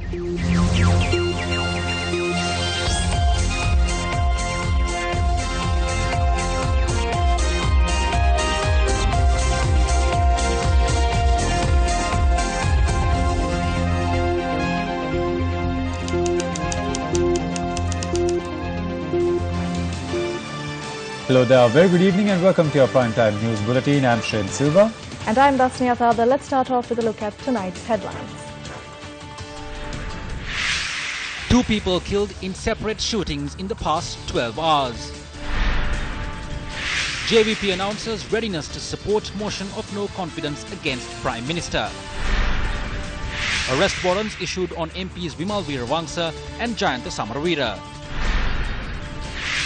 Hello there, very good evening and welcome to your Primetime News Bulletin. I'm Shane Silva. And I'm Dasnia Thada. Let's start off with a look at tonight's headlines. 2 people killed in separate shootings in the past 12 hours. JVP announces readiness to support motion of no confidence against Prime Minister. Arrest warrants issued on MPs Vimal Veeravangsa and Jayanta Samaravira.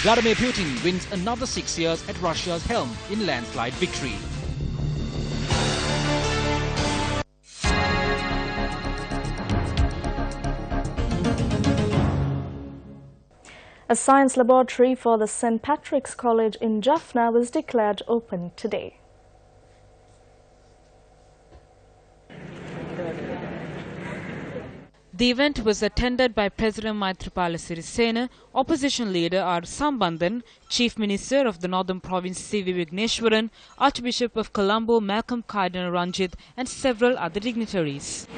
Vladimir Putin wins another 6 years at Russia's helm in landslide victory. A science laboratory for the St. Patrick's College in Jaffna was declared open today. The event was attended by President Maithripala Sirisena, Opposition Leader R. Sambandhan, Chief Minister of the Northern Province C.V. Vigneswaran, Archbishop of Colombo Malcolm Cardinal Ranjit and several other dignitaries.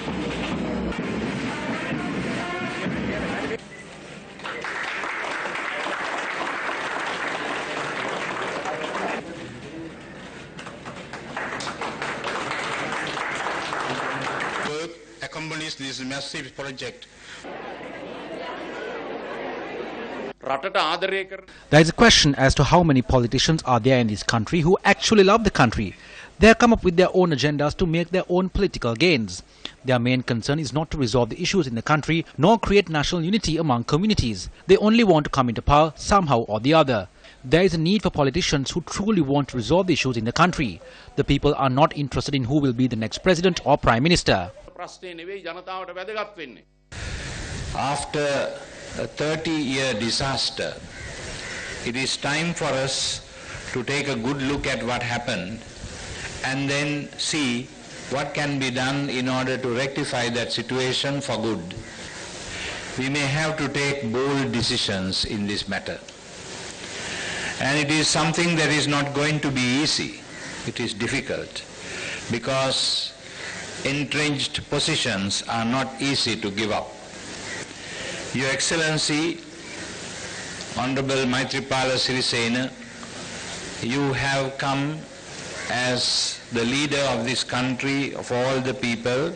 Accompanies this massive project. There is a question as to how many politicians are there in this country who actually love the country. They have come up with their own agendas to make their own political gains. Their main concern is not to resolve the issues in the country nor create national unity among communities. They only want to come into power somehow or the other. There is a need for politicians who truly want to resolve the issues in the country. The people are not interested in who will be the next president or prime minister. After a 30-year disaster, it is time for us to take a good look at what happened and then see what can be done in order to rectify that situation for good. We may have to take bold decisions in this matter. And it is something that is not going to be easy. It is difficult because entrenched positions are not easy to give up. Your Excellency, Honorable Maithripala Sirisena, you have come as the leader of this country, of all the people,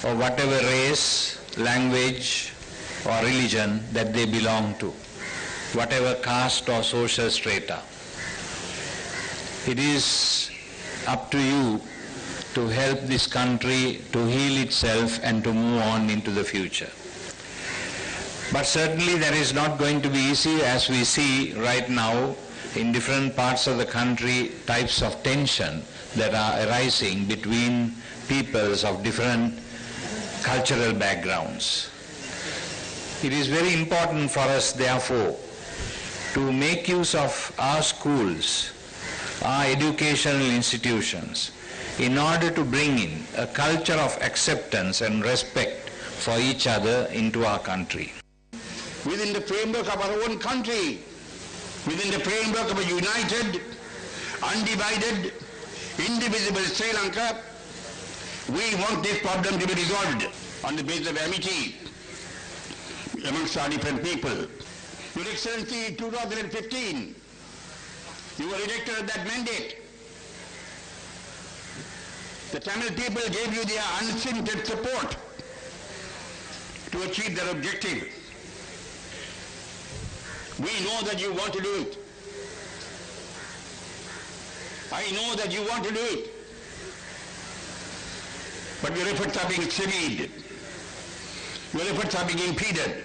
of whatever race, language or religion that they belong to, whatever caste or social strata. It is up to you to help this country to heal itself and to move on into the future. But certainly that is not going to be easy, as we see right now in different parts of the country, types of tension that are arising between peoples of different cultural backgrounds. It is very important for us, therefore, to make use of our schools, our educational institutions, in order to bring in a culture of acceptance and respect for each other into our country. Within the framework of our own country, within the framework of a united, undivided, indivisible Sri Lanka, we want this problem to be resolved on the basis of amity amongst our different people. Your Excellency, in 2015, you were elected at that mandate. The Tamil people gave you their unstinted support to achieve their objective. We know that you want to do it. I know that you want to do it. But your efforts are being stymied. Your efforts are being impeded.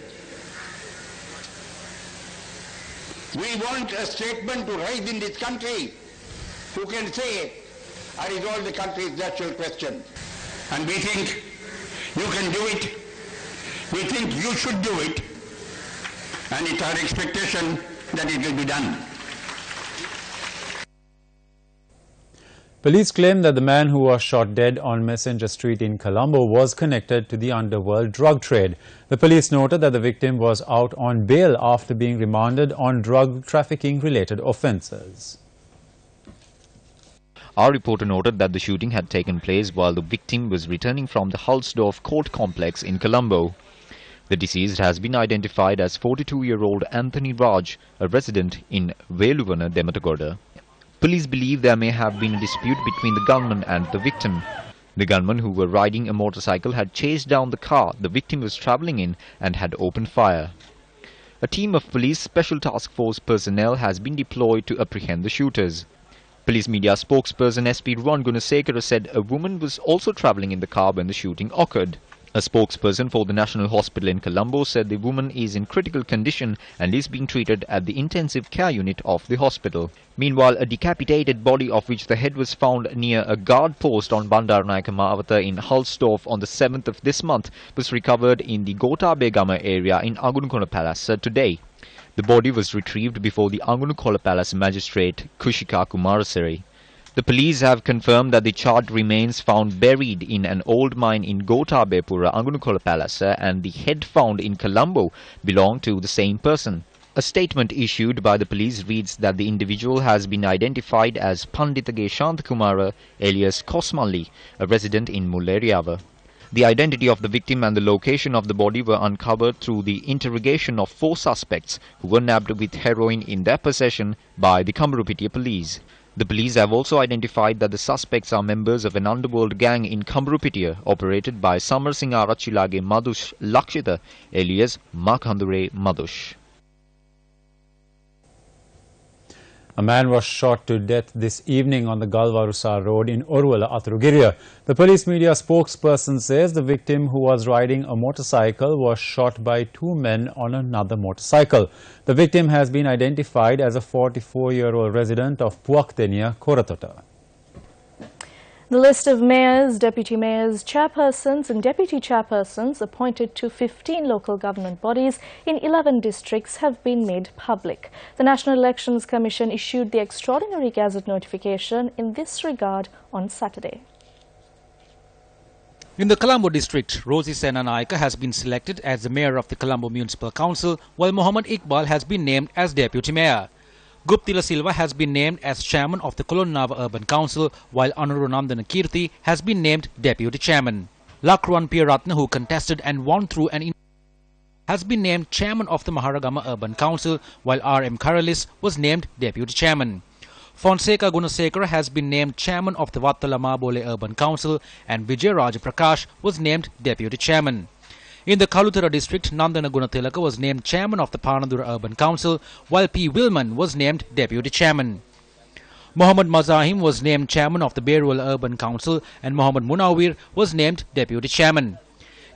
We want a statement to rise in this country who can say, I resolve the country's natural question. And we think you can do it. We think you should do it. And it's our expectation that it will be done. Police claim that the man who was shot dead on Messenger Street in Colombo was connected to the underworld drug trade. The police noted that the victim was out on bail after being remanded on drug trafficking-related offences. Our reporter noted that the shooting had taken place while the victim was returning from the Hulsdorf court complex in Colombo. The deceased has been identified as 42-year-old Anthony Raj, a resident in Veluvana, Dematagoda. Police believe there may have been a dispute between the gunman and the victim. The gunmen who were riding a motorcycle had chased down the car the victim was travelling in and had opened fire. A team of police special task force personnel has been deployed to apprehend the shooters. Police media spokesperson SP Ruwan Gunasekara said a woman was also travelling in the car when the shooting occurred. A spokesperson for the National Hospital in Colombo said the woman is in critical condition and is being treated at the intensive care unit of the hospital. Meanwhile, a decapitated body of which the head was found near a guard post on Bandaranaike Mawatha in Hulsdorf on the 7th of this month was recovered in the Gotabegama area in Agunukola Palace today. The body was retrieved before the Agunukola Palace magistrate Kushika Kumarasiri. The police have confirmed that the charred remains found buried in an old mine in Gotabepura, Agunukola Palace, and the head found in Colombo belonged to the same person. A statement issued by the police reads that the individual has been identified as Panditage Shantakumara alias Kosmalli, a resident in Mulleriava. The identity of the victim and the location of the body were uncovered through the interrogation of 4 suspects who were nabbed with heroin in their possession by the Kambarupitiya police. The police have also identified that the suspects are members of an underworld gang in Kambarupitiya operated by Samar Singh Arachilage Madhush Lakshita alias Makhandure Madhush. A man was shot to death this evening on the Galvarusa road in Orwala, Atrugiriya. The police media spokesperson says the victim, who was riding a motorcycle, was shot by 2 men on another motorcycle. The victim has been identified as a 44-year-old resident of Puaktenia, Koratota. The list of mayors, deputy mayors, chairpersons and deputy chairpersons appointed to 15 local government bodies in 11 districts have been made public. The National Elections Commission issued the extraordinary gazette notification in this regard on Saturday. In the Colombo district, Rosie Senanaika has been selected as the mayor of the Colombo Municipal Council, while Mohammad Iqbal has been named as deputy mayor. Guptila Silva has been named as chairman of the Kolonnava Urban Council, while Anurunandana Kirti has been named deputy chairman. Lakruan Piyaratna, who contested and won through an has been named chairman of the Maharagama Urban Council, while R.M. Karalis was named deputy chairman. Fonseca Gunasekara has been named chairman of the Vattala Mabole Urban Council, and Vijay Raj Prakash was named deputy chairman. In the Kalutara district, Nandana Gunatilaka was named chairman of the Panadura Urban Council, while P. Wilman was named deputy chairman. Mohammad Mazahim was named chairman of the Berwala Urban Council, and Mohammad Munawir was named deputy chairman.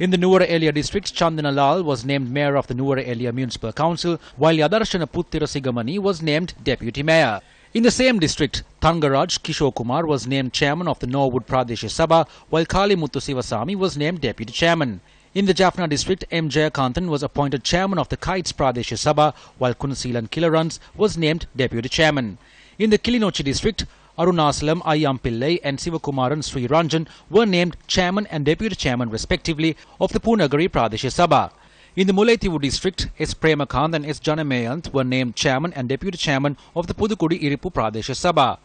In the Nuwara Elia district, Chandana Lal was named mayor of the Nuwara Elia Municipal Council, while Yadarshana Puttira Sigamani was named deputy mayor. In the same district, Thangaraj Kishore Kumar was named chairman of the Norwood Pradesh Sabha, while Kali Muthu Sivasamy was named deputy chairman. In the Jaffna district, M. Jayakantan was appointed chairman of the Kites Pradesh Sabha, while Kunasilan Killarans was named deputy chairman. In the Kilinochi district, Arunasalam Ayyam Pillai and Sivakumaran Sri Ranjan were named chairman and deputy chairman respectively of the Punagari Pradesh Sabha. In the Mullaitivu district, S. Premakant and S. Janamayant were named chairman and deputy chairman of the Pudukudi Iripu Pradesh Sabha.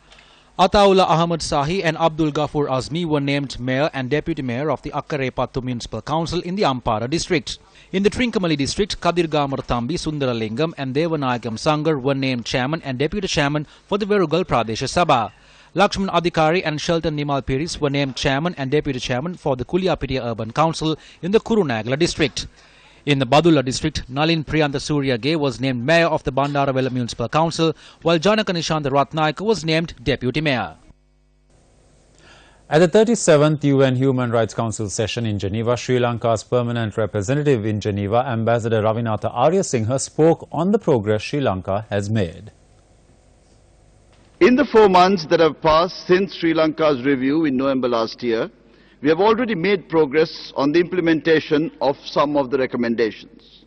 Ataullah Ahmad Sahi and Abdul Ghaffur Azmi were named mayor and deputy mayor of the Akkarepattu Municipal Council in the Ampara district. In the Trincomalee district, Kadir Gamar Thambi, Sundaralingam and Devanayakam Sangar were named chairman and deputy chairman for the Verugal Pradesh Sabha. Lakshman Adhikari and Shelton Nimal Piris were named chairman and deputy chairman for the Kuliapitiya Urban Council in the Kurunagala district. In the Badulla district, Nalin Priyanta Surya Gay was named mayor of the Bandaravela Municipal Council, while Janaka Nishanta Ratnaika was named deputy mayor. At the 37th UN Human Rights Council session in Geneva, Sri Lanka's permanent representative in Geneva, Ambassador Ravinatha Aryasinghe, spoke on the progress Sri Lanka has made. In the 4 months that have passed since Sri Lanka's review in November last year, we have already made progress on the implementation of some of the recommendations.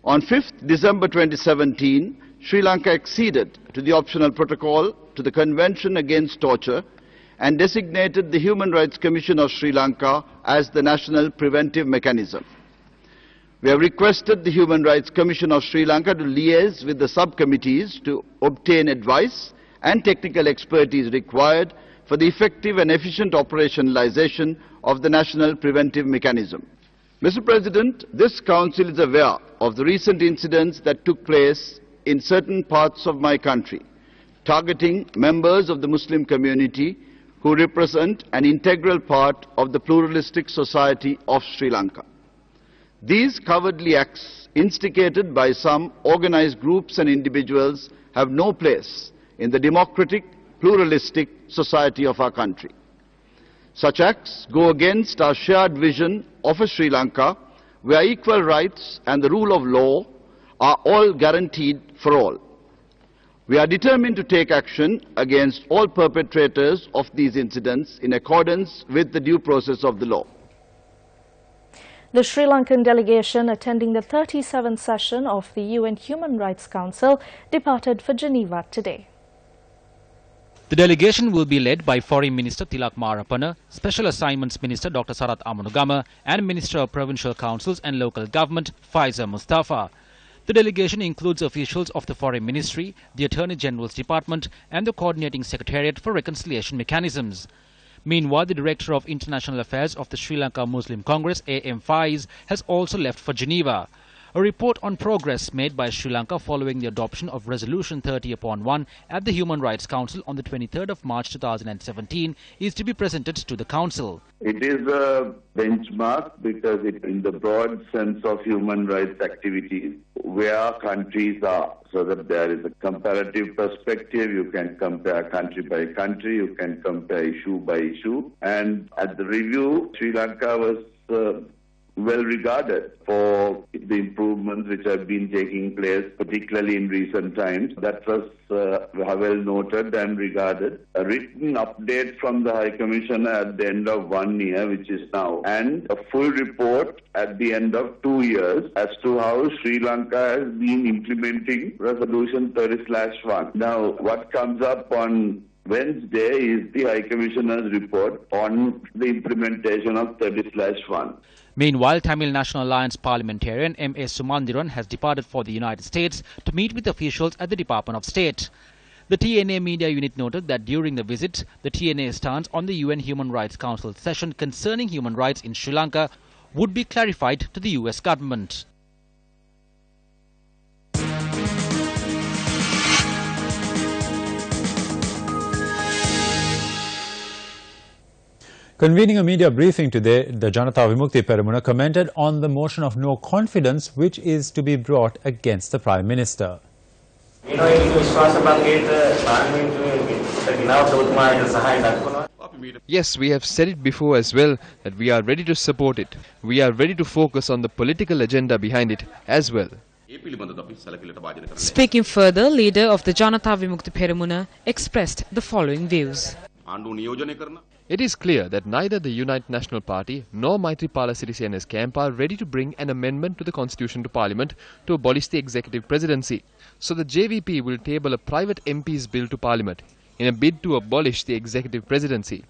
On 5th December 2017, Sri Lanka acceded to the optional protocol to the Convention Against Torture and designated the Human Rights Commission of Sri Lanka as the national preventive mechanism. We have requested the Human Rights Commission of Sri Lanka to liaise with the subcommittees to obtain advice and technical expertise required for the effective and efficient operationalization of the national preventive mechanism. Mr. President, this Council is aware of the recent incidents that took place in certain parts of my country, targeting members of the Muslim community who represent an integral part of the pluralistic society of Sri Lanka. These cowardly acts, instigated by some organized groups and individuals, have no place in the democratic, pluralistic society of our country. Such acts go against our shared vision of a Sri Lanka where equal rights and the rule of law are all guaranteed for all. We are determined to take action against all perpetrators of these incidents in accordance with the due process of the law. The Sri Lankan delegation attending the 37th session of the UN Human Rights Council departed for Geneva today. The delegation will be led by Foreign Minister Tilak Marapana, Special Assignments Minister Dr. Sarath Amanugama and Minister of Provincial Councils and Local Government Faiza Mustafa. The delegation includes officials of the Foreign Ministry, the Attorney General's Department and the Coordinating Secretariat for Reconciliation Mechanisms. Meanwhile, the Director of International Affairs of the Sri Lanka Muslim Congress, A.M. Faiz, has also left for Geneva. A report on progress made by Sri Lanka following the adoption of Resolution 30/1 at the Human Rights Council on the 23rd of March 2017 is to be presented to the Council. It is a benchmark because it in the broad sense of human rights activities where countries are, so that there is a comparative perspective. You can compare country by country, you can compare issue by issue. And at the review, Sri Lanka was well regarded for the improvements which have been taking place, particularly in recent times. That was well noted and regarded. A written update from the High Commissioner at the end of 1 year, which is now, and a full report at the end of 2 years as to how Sri Lanka has been implementing Resolution 30/1. Now, what comes up on Wednesday is the High Commissioner's report on the implementation of 30/1. Meanwhile, Tamil National Alliance parliamentarian M.A. Sumandiran has departed for the United States to meet with officials at the Department of State. The TNA media unit noted that during the visit, the TNA stance on the UN Human Rights Council session concerning human rights in Sri Lanka would be clarified to the US government. Convening a media briefing today, the Janata Vimukti Peramuna commented on the motion of no confidence which is to be brought against the Prime Minister. Yes, we have said it before as well that we are ready to support it. We are ready to focus on the political agenda behind it as well. Speaking further, leader of the Janata Vimukti Peramuna expressed the following views. It is clear that neither the United National Party nor Maithripala Sirisena's camp are ready to bring an amendment to the constitution to Parliament to abolish the executive presidency. So the JVP will table a private MP's bill to Parliament in a bid to abolish the executive presidency.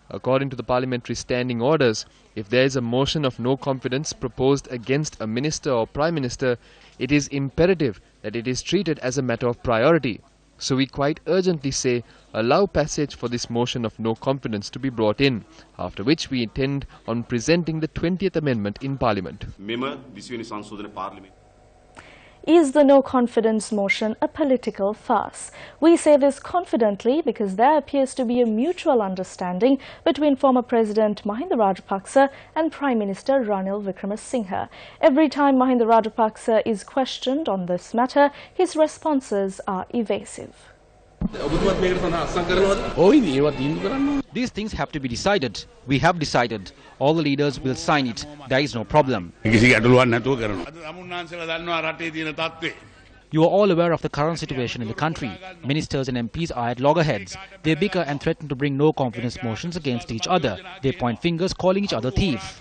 According to the parliamentary standing orders, if there is a motion of no confidence proposed against a minister or prime minister, it is imperative that it is treated as a matter of priority. So we quite urgently say, allow passage for this motion of no confidence to be brought in, after which we intend on presenting the 20th Amendment in Parliament. Is the no-confidence motion a political farce? We say this confidently because there appears to be a mutual understanding between former President Mahinda Rajapaksa and Prime Minister Ranil Wickremesinghe. Every time Mahinda Rajapaksa is questioned on this matter, his responses are evasive. These things have to be decided. We have decided. All the leaders will sign it. There is no problem. You are all aware of the current situation in the country. Ministers and MPs are at loggerheads. They bicker and threaten to bring no confidence motions against each other. They point fingers, calling each other thief.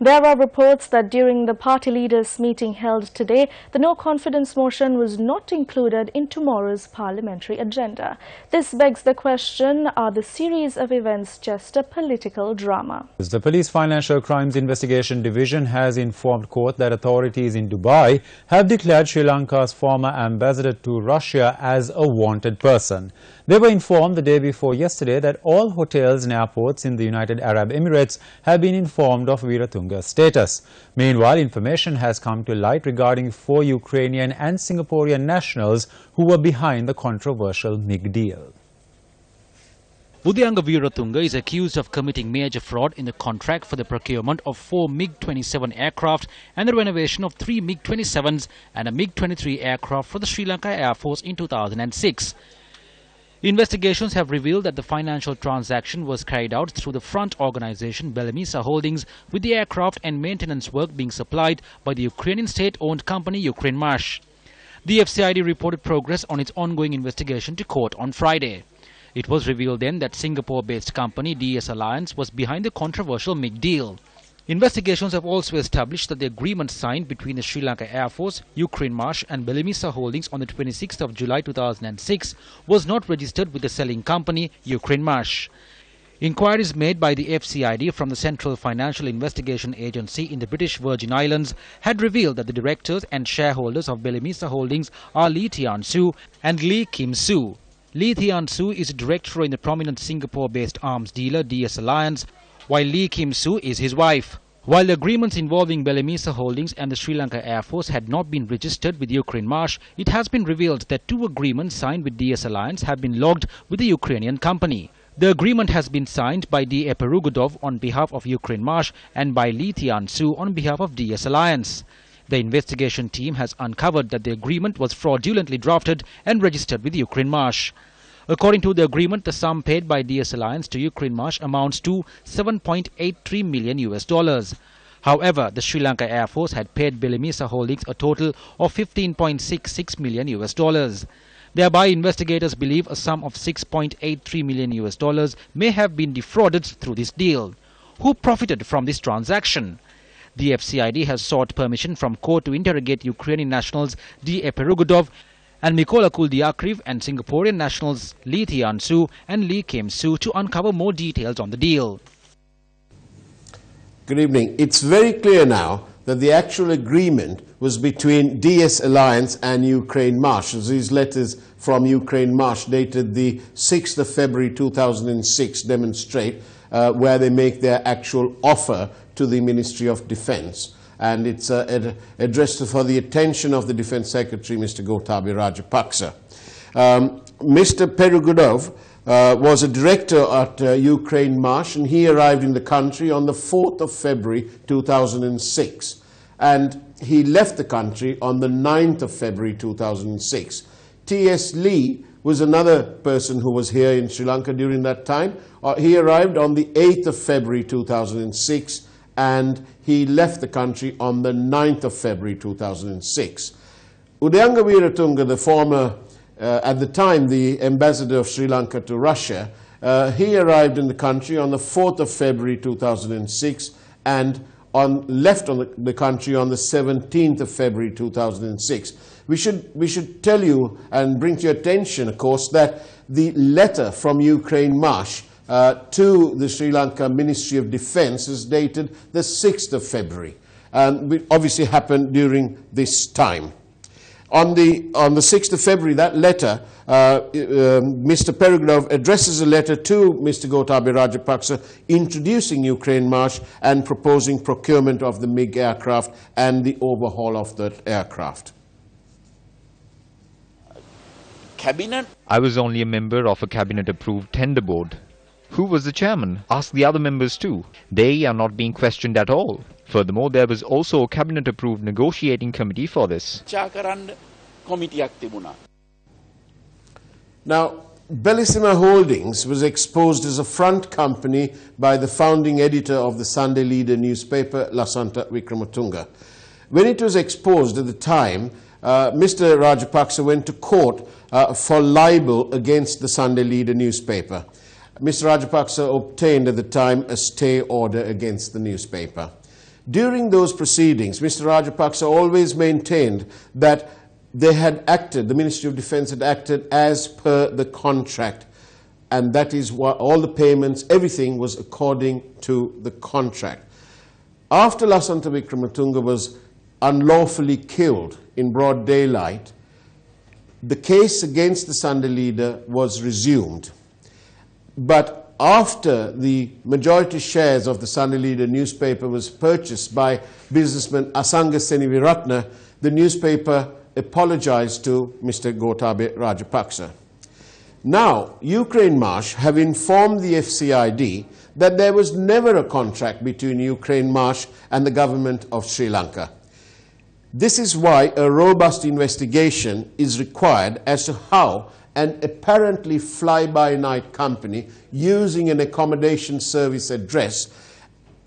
There are reports that during the party leaders' meeting held today, the no-confidence motion was not included in tomorrow's parliamentary agenda. This begs the question, are the series of events just a political drama? The Police Financial Crimes Investigation Division has informed court that authorities in Dubai have declared Sri Lanka's former ambassador to Russia as a wanted person. They were informed the day before yesterday that all hotels and airports in the United Arab Emirates have been informed of Weeratunga's status. Meanwhile, information has come to light regarding 4 Ukrainian and Singaporean nationals who were behind the controversial MiG deal. Udayanga Weeratunga is accused of committing major fraud in the contract for the procurement of 4 MiG-27 aircraft and the renovation of 3 MiG-27s and a MiG-23 aircraft for the Sri Lanka Air Force in 2006. Investigations have revealed that the financial transaction was carried out through the front organization Belemisa Holdings, with the aircraft and maintenance work being supplied by the Ukrainian state-owned company Ukrainmash. The FCID reported progress on its ongoing investigation to court on Friday. It was revealed then that Singapore-based company DS Alliance was behind the controversial MiG deal. Investigations have also established that the agreement signed between the Sri Lanka Air Force, Ukrainmash and Belemisa Holdings on the 26th of July 2006 was not registered with the selling company, Ukrainmash. Inquiries made by the FCID from the Central Financial Investigation Agency in the British Virgin Islands had revealed that the directors and shareholders of Belemisa Holdings are Lee Tian Soo and Lee Kim Soo. Lee Tian Soo is a director in the prominent Singapore-based arms dealer DS Alliance, while Lee Kim Soo is his wife. While the agreements involving Belemisa Holdings and the Sri Lanka Air Force had not been registered with Ukrainmash, it has been revealed that 2 agreements signed with DS Alliance have been logged with the Ukrainian company. The agreement has been signed by D. Eperugudov on behalf of Ukrainmash and by Lee Tian Soo on behalf of DS Alliance. The investigation team has uncovered that the agreement was fraudulently drafted and registered with Ukrainmash. According to the agreement, the sum paid by DS Alliance to Ukrainmash amounts to $7.83 million. However, the Sri Lanka Air Force had paid Belemisa Holdings a total of $15.66 million. Thereby, investigators believe a sum of $6.83 million may have been defrauded through this deal. Who profited from this transaction? The FCID has sought permission from court to interrogate Ukrainian nationals D. Eperugudov and Mykola Kuldiakriv and Singaporean nationals Lee Tian Soo and Lee Kim Soo to uncover more details on the deal. Good evening. It's very clear now that the actual agreement was between DS Alliance and Ukrainmash. These letters from Ukrainmash dated the 6th of February 2006 demonstrate where they make their actual offer to the Ministry of Defense. And it's addressed for the attention of the Defense Secretary, Mr. Gotabaya Rajapaksa. Mr. Perugudov was a director at Ukrainmash, and he arrived in the country on the 4th of February 2006. And he left the country on the 9th of February 2006. T.S. Lee was another person who was here in Sri Lanka during that time. He arrived on the 8th of February 2006. And he left the country on the 9th of February 2006. Udayanga Weeratunga, the former, at the time, the ambassador of Sri Lanka to Russia, he arrived in the country on the 4th of February 2006 and left the country on the 17th of February 2006. We should tell you and bring to your attention, of course, that the letter from Ukrainmash to the Sri Lanka Ministry of Defense is dated the 6th of February. It obviously happened during this time. On the 6th of February, that letter, Mr. Perugudov addresses a letter to Mr. Gotabaya Rajapaksa introducing Ukrainmash and proposing procurement of the MiG aircraft and the overhaul of that aircraft. Cabinet? I was only a member of a cabinet-approved tender board. Who was the chairman? Ask the other members too. They are not being questioned at all. Furthermore, there was also a cabinet-approved negotiating committee for this. Now, Belemisa Holdings was exposed as a front company by the founding editor of the Sunday Leader newspaper, Lasanta Wickrematunge. When it was exposed at the time, Mr. Rajapaksa went to court for libel against the Sunday Leader newspaper. Mr. Rajapaksa obtained at the time a stay order against the newspaper. During those proceedings, Mr. Rajapaksa always maintained that they had acted, the Ministry of Defence had acted as per the contract, and that is what all the payments, everything was according to the contract. After Lasantha Wickrematunge was unlawfully killed in broad daylight, the case against the Sunday leader was resumed. But after the majority shares of the Sunday Leader newspaper was purchased by businessman Asanga Seniviratne, the newspaper apologized to Mr. Gotabaya Rajapaksa. Now, Ukraine Marsh have informed the FCID that there was never a contract between Ukraine Marsh and the government of Sri Lanka. This is why a robust investigation is required as to how an apparently fly-by-night company using an accommodation service address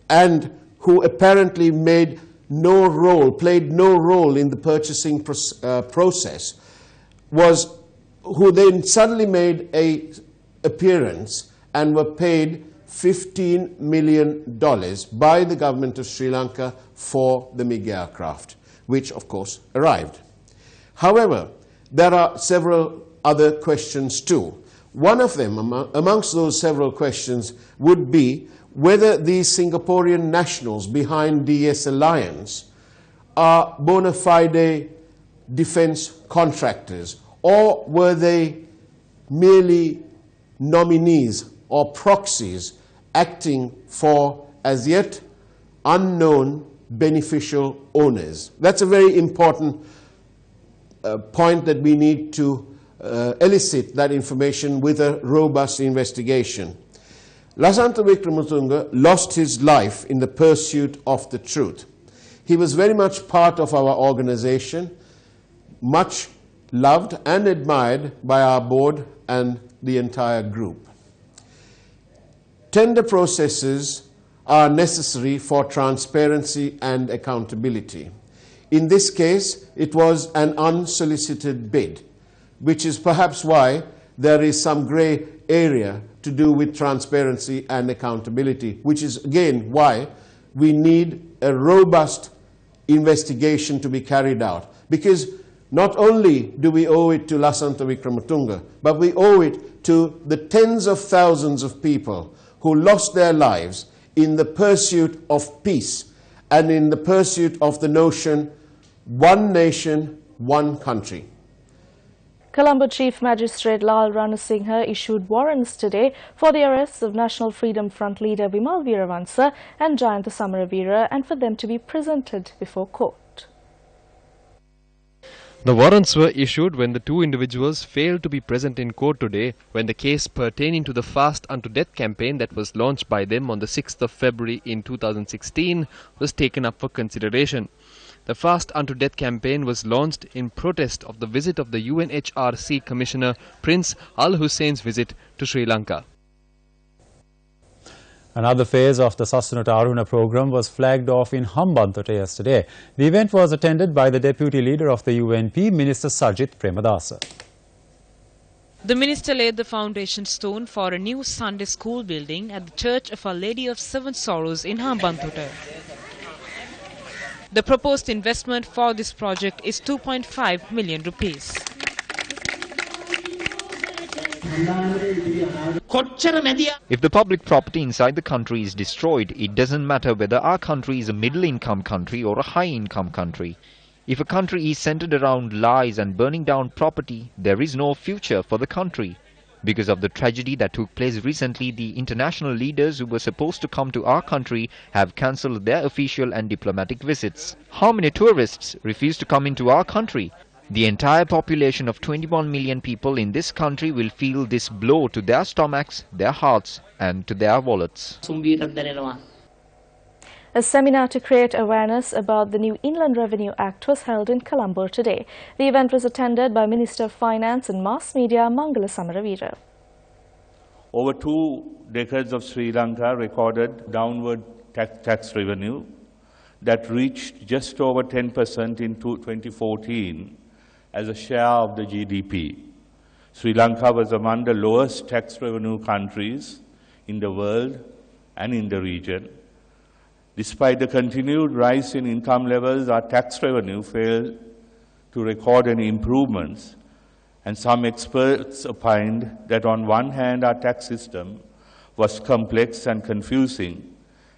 and who apparently played no role in the purchasing process, who then suddenly made an appearance and were paid $15 million by the government of Sri Lanka for the MiG aircraft, which of course arrived. However, there are several other questions too. One of them, amongst those several questions, would be whether these Singaporean nationals behind DS Alliance are bona fide defense contractors, or were they merely nominees or proxies acting for as yet unknown beneficial owners? That's a very important point that we need to elicit that information with a robust investigation. Lasantha Wickrematunge lost his life in the pursuit of the truth. He was very much part of our organization, much loved and admired by our board and the entire group. Tender processes are necessary for transparency and accountability. In this case, it was an unsolicited bid, which is perhaps why there is some grey area to do with transparency and accountability, which is again why we need a robust investigation to be carried out. Because not only do we owe it to Lasantha Wickrematunge, but we owe it to the tens of thousands of people who lost their lives in the pursuit of peace and in the pursuit of the notion, one nation, one country. Colombo Chief Magistrate Lal Ranasinghe issued warrants today for the arrests of National Freedom Front leader Vimal Weerawansa and Jayantha Samaravira, and for them to be presented before court. The warrants were issued when the two individuals failed to be present in court today when the case pertaining to the Fast Unto Death campaign that was launched by them on the 6th of February in 2016 was taken up for consideration. The Fast Unto Death campaign was launched in protest of the visit of the UNHRC Commissioner Prince Al Hussein's visit to Sri Lanka. Another phase of the Sasunata Aruna program was flagged off in Hambantota yesterday. The event was attended by the Deputy Leader of the UNP, Minister Sajith Premadasa. The minister laid the foundation stone for a new Sunday school building at the Church of Our Lady of Seven Sorrows in Hambantota. The proposed investment for this project is 2.5 million rupees. If the public property inside the country is destroyed, it doesn't matter whether our country is a middle-income country or a high-income country. If a country is centered around lies and burning down property, there is no future for the country. Because of the tragedy that took place recently, the international leaders who were supposed to come to our country have cancelled their official and diplomatic visits. How many tourists refuse to come into our country? The entire population of 21 million people in this country will feel this blow to their stomachs, their hearts and to their wallets. A seminar to create awareness about the new Inland Revenue Act was held in Colombo today. The event was attended by Minister of Finance and Mass Media Mangala Samaravira. Over 2 decades of Sri Lanka recorded downward tax revenue that reached just over 10% in 2014 as a share of the GDP. Sri Lanka was among the lowest tax revenue countries in the world and in the region. Despite the continued rise in income levels, our tax revenue failed to record any improvements, and some experts opined that on one hand our tax system was complex and confusing,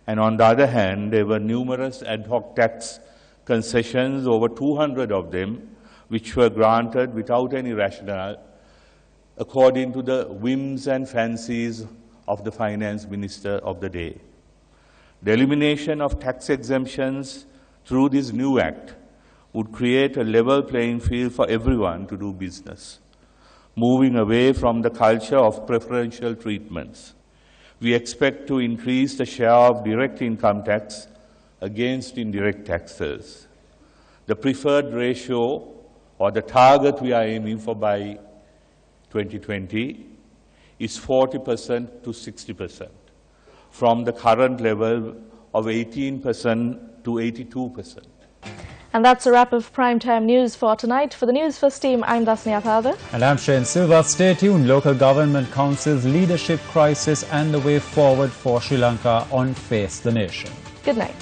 and on the other hand there were numerous ad hoc tax concessions, over 200 of them, which were granted without any rationale, according to the whims and fancies of the finance minister of the day. The elimination of tax exemptions through this new act would create a level playing field for everyone to do business, moving away from the culture of preferential treatments. We expect to increase the share of direct income tax against indirect taxes. The preferred ratio, or the target we are aiming for by 2020, is 40% to 60%, from the current level of 18% to 82%. And that's a wrap of Primetime News for tonight. For the Newsfirst team, I'm Dasnia Thada. And I'm Shane Silva. Stay tuned. Local Government Council's leadership crisis and the way forward for Sri Lanka on Face the Nation. Good night.